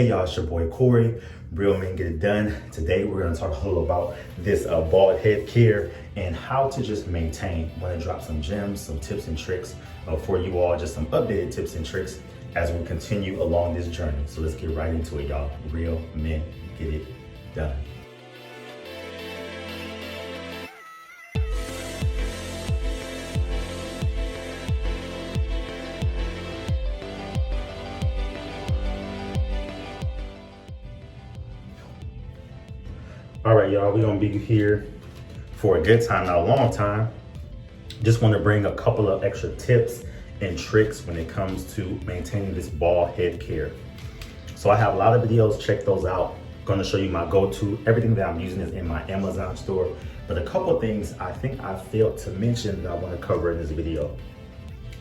Hey y'all, it's your boy Corey, Real Men Get It Done. Today we're going to talk a little about this bald head care and how to just maintain. I'm going to drop some gems, some tips and tricks for you all, just some updated tips and tricks as we continue along this journey. So let's get right into it, y'all. Real Men Get It Done. All right, y'all, we're gonna be here for a good time, not a long time. Just want to bring a couple of extra tips and tricks when it comes to maintaining this bald head care. So I have a lot of videos, check those out. Gonna show you my go-to. Everything that I'm using is in my Amazon store, but a couple of things I think I failed to mention that I want to cover in this video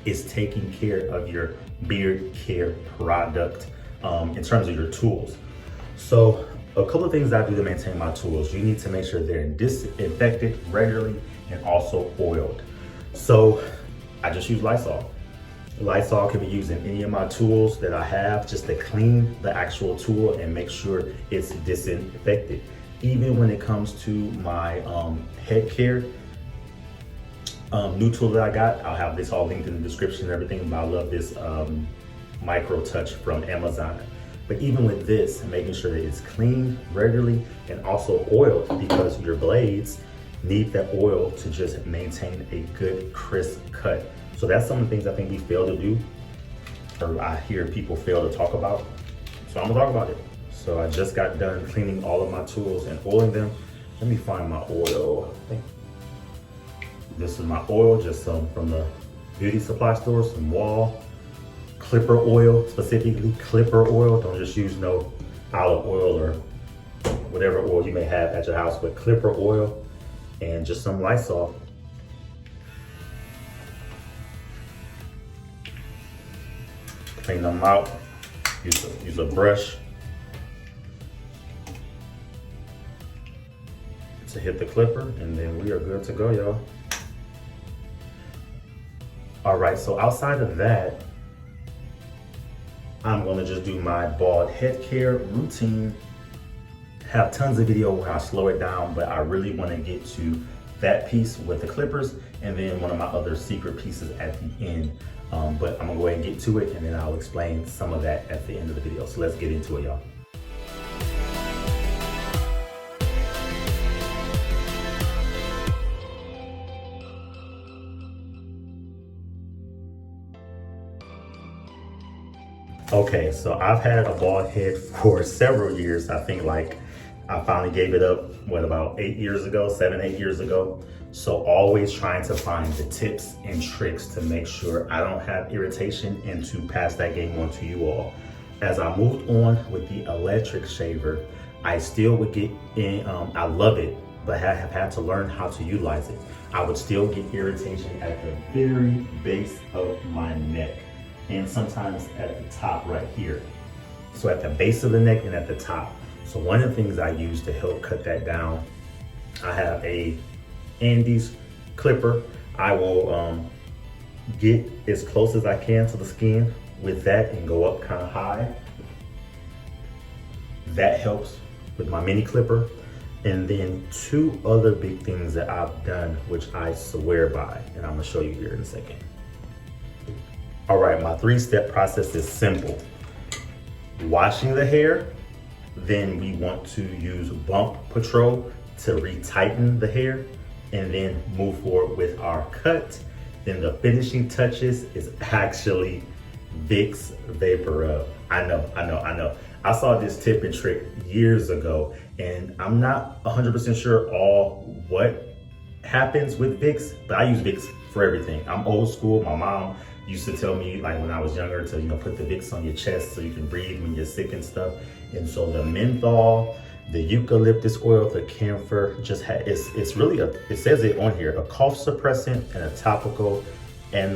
is taking care of your beard care product in terms of your tools. So a couple of things I do to maintain my tools. You need to make sure they're disinfected regularly and also oiled. So I just use Lysol. Lysol can be used in any of my tools that I have just to clean the actual tool and make sure it's disinfected. Even when it comes to my head care new tool that I got, I'll have this all linked in the description and everything, but I love this Micro Touch from Amazon. But even with this, making sure that it's cleaned regularly and also oiled, because your blades need that oil to just maintain a good crisp cut. So that's some of the things I think we fail to do, or I hear people fail to talk about. So I'm gonna talk about it. So I just got done cleaning all of my tools and oiling them. Let me find my oil. I think this is my oil, just some from the beauty supply store, some wall clipper oil, specifically clipper oil. Don't just use no olive oil or whatever oil you may have at your house, but clipper oil and just some Lysol. Clean them out, use a brush to hit the clipper, and then we are good to go, y'all. All right, so outside of that, I'm gonna just do my bald head care routine. Have tons of video where I slow it down, but I really wanna get to that piece with the clippers and then one of my other secret pieces at the end. But I'm gonna go ahead and get to it, and then I'll explain some of that at the end of the video. So let's get into it, y'all. Okay, so I've had a bald head for several years. I think I finally gave it up, about 8 years ago, 8 years ago. So always trying to find the tips and tricks to make sure I don't have irritation and to pass that game on to you all. As I moved on with the electric shaver, I still would get in, I love it, but I have had to learn how to utilize it. I would still get irritation at the very base of my neck, and sometimes at the top right here. So at the base of the neck and at the top. So one of the things I use to help cut that down, I have a Andes clipper. I will get as close as I can to the skin with that and go up kind of high. That helps with my mini clipper. And then two other big things that I've done, which I swear by, and I'm gonna show you here in a second. All right, my 3-step process is simple. Washing the hair, then we want to use Bump Patrol to retighten the hair, and then move forward with our cut. Then the finishing touches is actually Vicks Vapor Rub. I know. I saw this tip and trick years ago, and I'm not 100% sure all what happens with Vicks, but I use Vicks for everything. I'm old school. My mom used to tell me, when I was younger, to put the Vicks on your chest so you can breathe when you're sick and stuff. And so the menthol, the eucalyptus oil, the camphor, it's really it says it on here, a cough suppressant and a topical I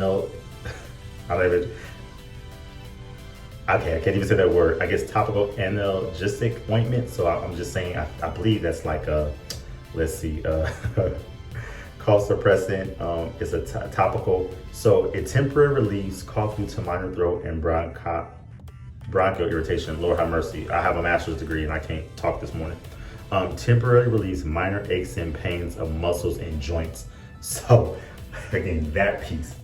can't even say that word. I guess topical analgesic ointment. So I'm just saying, I believe that's cough suppressant. It's a topical. So it temporarily relieves cough due to minor throat and bronchial irritation. Lord have mercy. I have a master's degree and I can't talk this morning. Temporarily release minor aches and pains of muscles and joints. So again, that piece.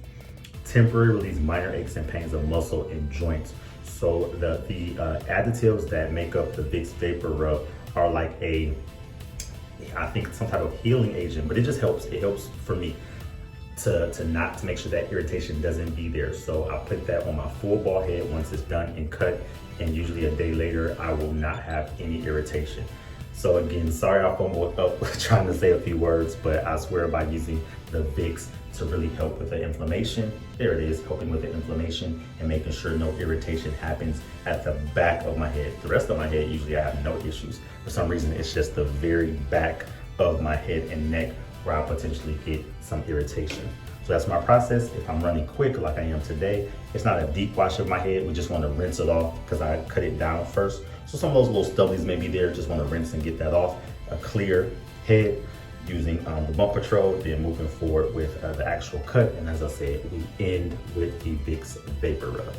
Temporarily release minor aches and pains of muscle and joints. So the additives that make up the Vicks Vapor Rub are like I think some type of healing agent, but it just helps. It helps for me to make sure that irritation doesn't be there. So I put that on my full bald head once it's done and cut, and usually a day later I will not have any irritation. So again, sorry I fumbled up trying to say a few words, but I swear by using the Vicks to really help with the inflammation. There it is, helping with the inflammation and making sure no irritation happens at the back of my head. The rest of my head, usually I have no issues. For some reason, it's just the very back of my head and neck where I potentially get some irritation. So that's my process. If I'm running quick like I am today, it's not a deep wash of my head. We just want to rinse it off because I cut it down first. So some of those little stubblies may be there, just want to rinse and get that off. A clear head using the bump patrol, then moving forward with the actual cut. And as I said, we end with the Vicks Vapor Rub.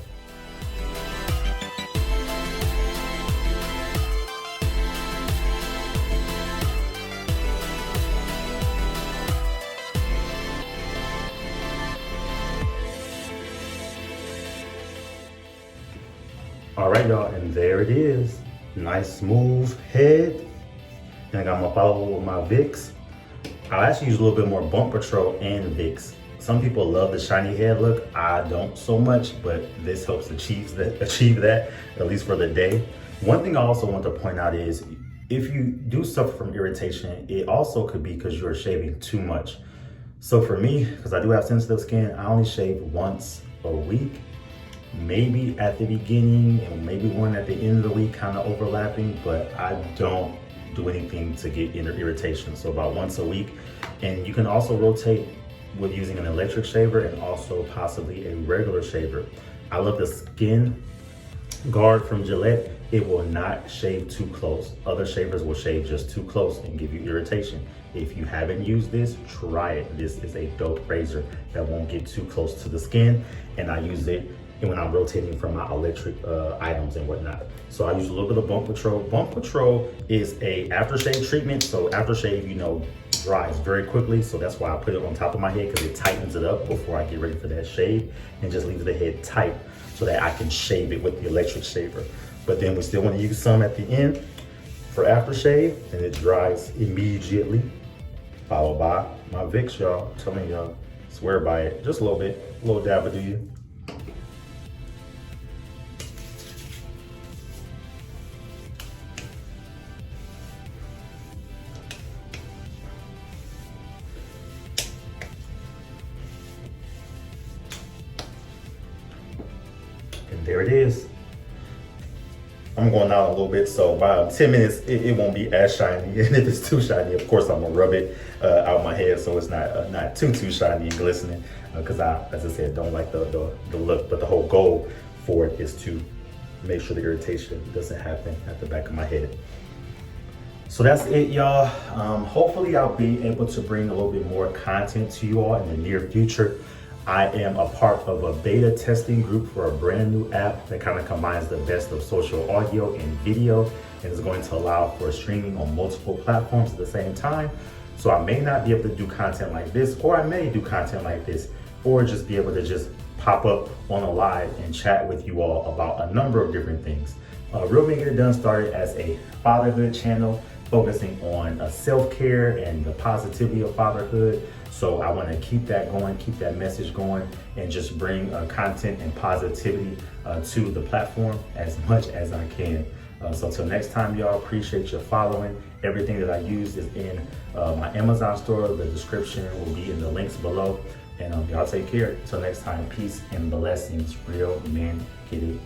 All right, y'all, and there it is. Nice smooth head. And I got my follow with my Vicks. I'll actually use a little bit more Bump Patrol and Vicks. Some people love the shiny head look. I don't so much, but this helps achieve that, at least for the day. One thing I also want to point out is if you do suffer from irritation, it also could be because you're shaving too much. So for me, because I do have sensitive skin, I only shave once a week. Maybe at the beginning and maybe one at the end of the week, kind of overlapping, but I don't do anything to get irritation. So about once a week. And you can also rotate with using an electric shaver and also possibly a regular shaver. I love the Skin Guard from Gillette. It will not shave too close. Other shavers will shave just too close and give you irritation. If you haven't used this, try it. This is a dope razor that won't get too close to the skin, and I use it when I'm rotating from my electric items and whatnot. So I use a little bit of Bump Patrol. Bump Patrol is a aftershave treatment. So aftershave, dries very quickly. So that's why I put it on top of my head, because it tightens it up before I get ready for that shave and just leaves the head tight so that I can shave it with the electric shaver. But then we still want to use some at the end for aftershave, and it dries immediately. Followed by my Vicks, y'all. I'm telling y'all, swear by it. Just a little bit, a little dab will do you. And there it is. I'm going out a little bit, so by 10 minutes, it won't be as shiny. And if it's too shiny, of course, I'm gonna rub it out my head so it's not too shiny and glistening. Because as I said, don't like the look, but the whole goal for it is to make sure the irritation doesn't happen at the back of my head. So that's it, y'all. Hopefully I'll be able to bring a little bit more content to you all in the near future. I am a part of a beta testing group for a brand new app that kind of combines the best of social audio and video, and is going to allow for streaming on multiple platforms at the same time. So I may not be able to do content like this, or I may do content like this, or just be able to just pop up on a live and chat with you all about a number of different things. Real Get It Done started as a fatherhood channel focusing on self-care and the positivity of fatherhood. So I want to keep that going, keep that message going, and just bring content and positivity to the platform as much as I can. So till next time, y'all, appreciate your following. Everything that I use is in my Amazon store. The description will be in the links below. And y'all take care. Till next time, peace and blessings. Real men get it